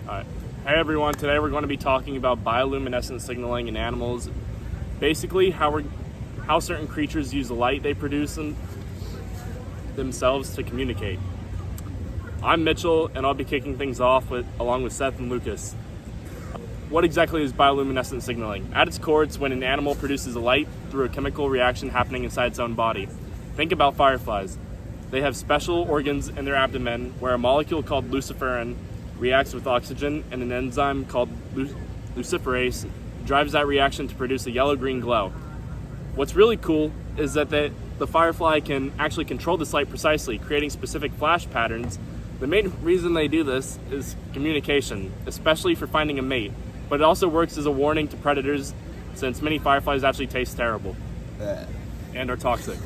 Alright. Hey everyone, today we're going to be talking about bioluminescent signaling in animals. Basically, how certain creatures use the light they produce themselves to communicate. I'm Mitchell, and I'll be kicking things off along with Seth and Lucas. What exactly is bioluminescent signaling? At its core, it's when an animal produces a light through a chemical reaction happening inside its own body. Think about fireflies. They have special organs in their abdomen where a molecule called luciferin reacts with oxygen, and an enzyme called luciferase drives that reaction to produce a yellow-green glow. What's really cool is that the firefly can actually control this light precisely, creating specific flash patterns. The main reason they do this is communication, especially for finding a mate, but it also works as a warning to predators since many fireflies actually taste terrible and are toxic.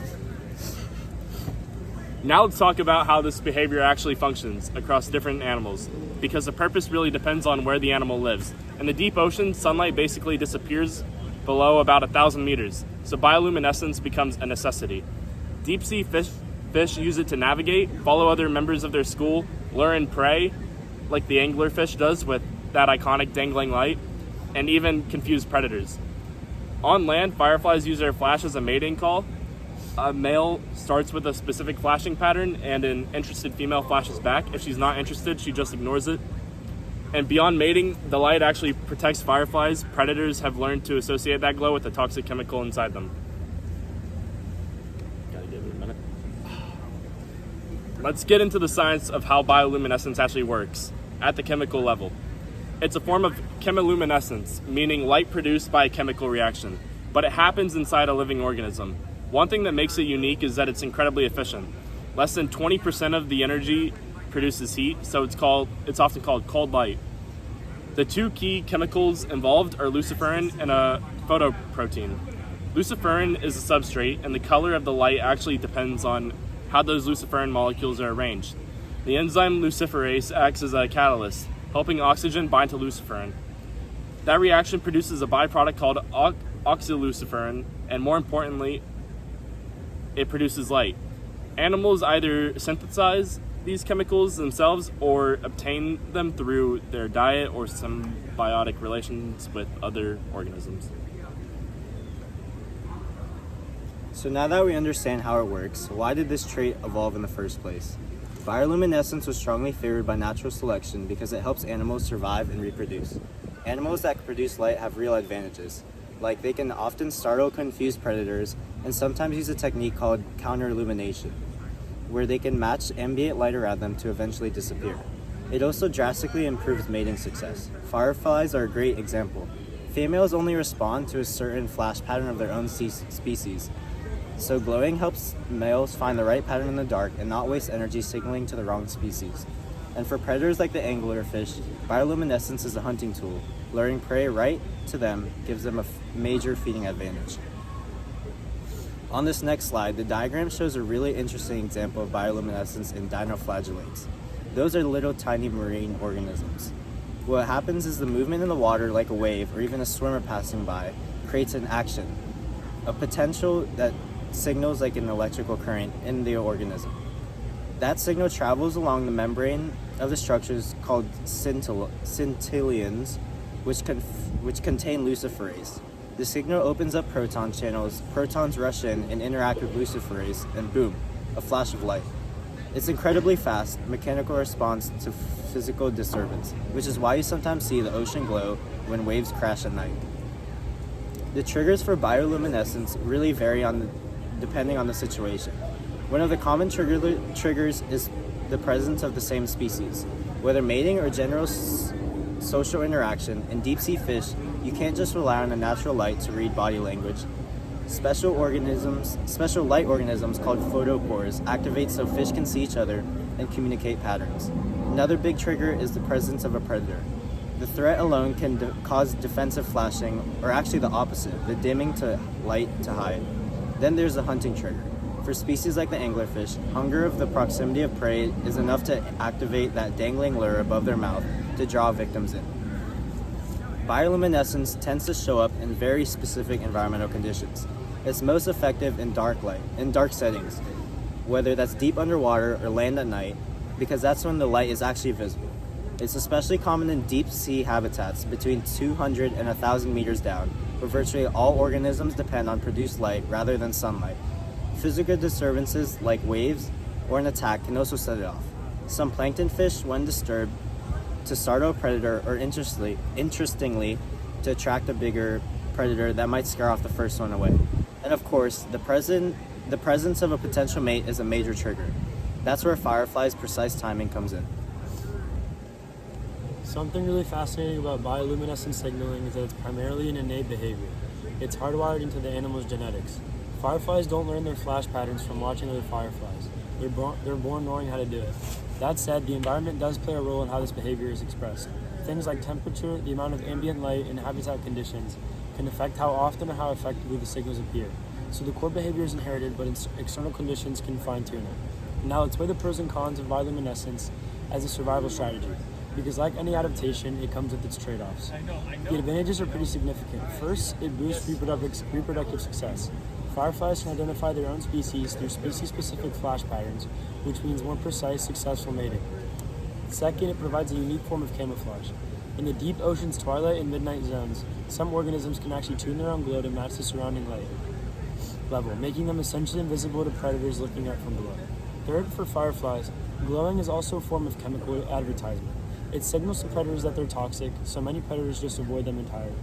Now let's talk about how this behavior actually functions across different animals, because the purpose really depends on where the animal lives. In the deep ocean, sunlight basically disappears below about 1,000 meters, so bioluminescence becomes a necessity. Deep sea fish use it to navigate, follow other members of their school, lure in prey, like the anglerfish does with that iconic dangling light, and even confuse predators. On land, fireflies use their flash as a mating call. A male starts with a specific flashing pattern, and an interested female flashes back. If she's not interested, she just ignores it. And beyond mating, the light actually protects fireflies. Predators have learned to associate that glow with the toxic chemical inside them. Gotta give it a minute. Let's get into the science of how bioluminescence actually works at the chemical level. It's a form of chemiluminescence, meaning light produced by a chemical reaction, but it happens inside a living organism. One thing that makes it unique is that it's incredibly efficient. Less than 20% of the energy produces heat, so it's often called cold light. The two key chemicals involved are luciferin and a photoprotein. Luciferin is a substrate, and the color of the light actually depends on how those luciferin molecules are arranged. The enzyme luciferase acts as a catalyst, helping oxygen bind to luciferin. That reaction produces a byproduct called oxyluciferin, and more importantly, it produces light. Animals either synthesize these chemicals themselves or obtain them through their diet or symbiotic relations with other organisms. So now that we understand how it works, why did this trait evolve in the first place? Bioluminescence was strongly favored by natural selection because it helps animals survive and reproduce. Animals that can produce light have real advantages, like they can often startle confused predators and sometimes use a technique called counter-illumination, where they can match ambient light around them to eventually disappear. It also drastically improves mating success. Fireflies are a great example. Females only respond to a certain flash pattern of their own species, so glowing helps males find the right pattern in the dark and not waste energy signaling to the wrong species. And for predators like the anglerfish, bioluminescence is a hunting tool. Luring prey right to them gives them a major feeding advantage. On this next slide, the diagram shows a really interesting example of bioluminescence in dinoflagellates. Those are little tiny marine organisms. What happens is the movement in the water, like a wave or even a swimmer passing by, creates an action, a potential that signals like an electrical current in the organism. That signal travels along the membrane of the structures called scintillions, which contain luciferase. The signal opens up proton channels, protons rush in and interact with luciferase, and boom, a flash of light. It's incredibly fast, mechanical response to physical disturbance, which is why you sometimes see the ocean glow when waves crash at night. The triggers for bioluminescence really vary depending on the situation. One of the common triggers is the presence of the same species. Whether mating or general social interaction, in deep sea fish, you can't just rely on a natural light to read body language. Special light organisms called photopores activate so fish can see each other and communicate patterns. Another big trigger is the presence of a predator. The threat alone can cause defensive flashing, or actually the opposite, the dimming to light to hide. Then there's the hunting trigger. For species like the anglerfish, hunger of the proximity of prey is enough to activate that dangling lure above their mouth to draw victims in. Bioluminescence tends to show up in very specific environmental conditions. It's most effective in dark settings, whether that's deep underwater or land at night, because that's when the light is actually visible. It's especially common in deep sea habitats between 200 and 1,000 meters down, where virtually all organisms depend on produced light rather than sunlight. Physical disturbances like waves or an attack can also set it off. Some plankton fish, when disturbed, to startle a predator or interestingly, to attract a bigger predator that might scare off the first one away. And of course, the presence of a potential mate is a major trigger. That's where fireflies' precise timing comes in. Something really fascinating about bioluminescence signaling is that it's primarily an innate behavior. It's hardwired into the animal's genetics. Fireflies don't learn their flash patterns from watching other fireflies. They're born knowing how to do it. That said, the environment does play a role in how this behavior is expressed. Things like temperature, the amount of ambient light, and habitat conditions can affect how often or how effectively the signals appear. So the core behavior is inherited, but external conditions can fine-tune it. Now let's weigh the pros and cons of bioluminescence as a survival strategy. Because like any adaptation, it comes with its trade-offs. The advantages are pretty significant. First, it boosts reproductive success. Fireflies can identify their own species through species-specific flash patterns, which means more precise, successful mating. Second, it provides a unique form of camouflage. In the deep ocean's twilight and midnight zones, some organisms can actually tune their own glow to match the surrounding light level, making them essentially invisible to predators looking out from below. Third, for fireflies, glowing is also a form of chemical advertisement. It signals to predators that they're toxic, so many predators just avoid them entirely.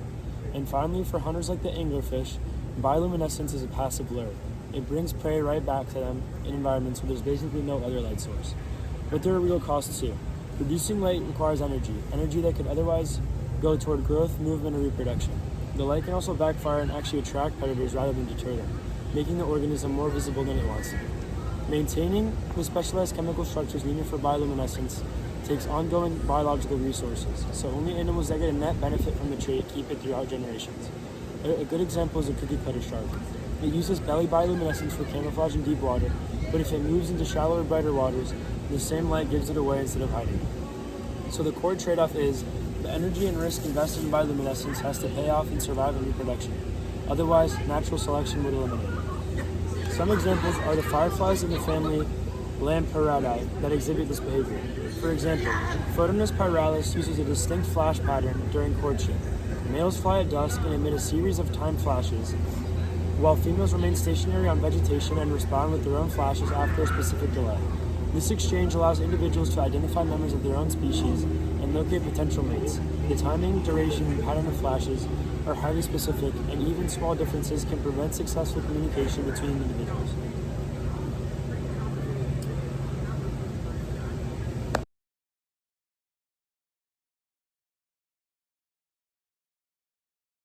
And finally, for hunters like the anglerfish, bioluminescence is a passive lure. It brings prey right back to them in environments where there's basically no other light source. But there are real costs too. Producing light requires energy that could otherwise go toward growth, movement, or reproduction. The light can also backfire and actually attract predators rather than deter them, making the organism more visible than it wants to be. Maintaining the specialized chemical structures needed for bioluminescence takes ongoing biological resources, so only animals that get a net benefit from the trait keep it throughout generations. A good example is a cookie cutter shark. It uses belly bioluminescence for camouflage in deep water, but if it moves into shallower, brighter waters, the same light gives it away instead of hiding it. So the core trade-off is the energy and risk invested in bioluminescence has to pay off in survival and reproduction. Otherwise, natural selection would eliminate it. Some examples are the fireflies in the family Lampradidae that exhibit this behavior. For example, Photonus pyralis uses a distinct flash pattern during courtship. Males fly at dusk and emit a series of timed flashes, while females remain stationary on vegetation and respond with their own flashes after a specific delay. This exchange allows individuals to identify members of their own species and locate potential mates. The timing, duration, and pattern of flashes are highly specific, and even small differences can prevent successful communication between individuals.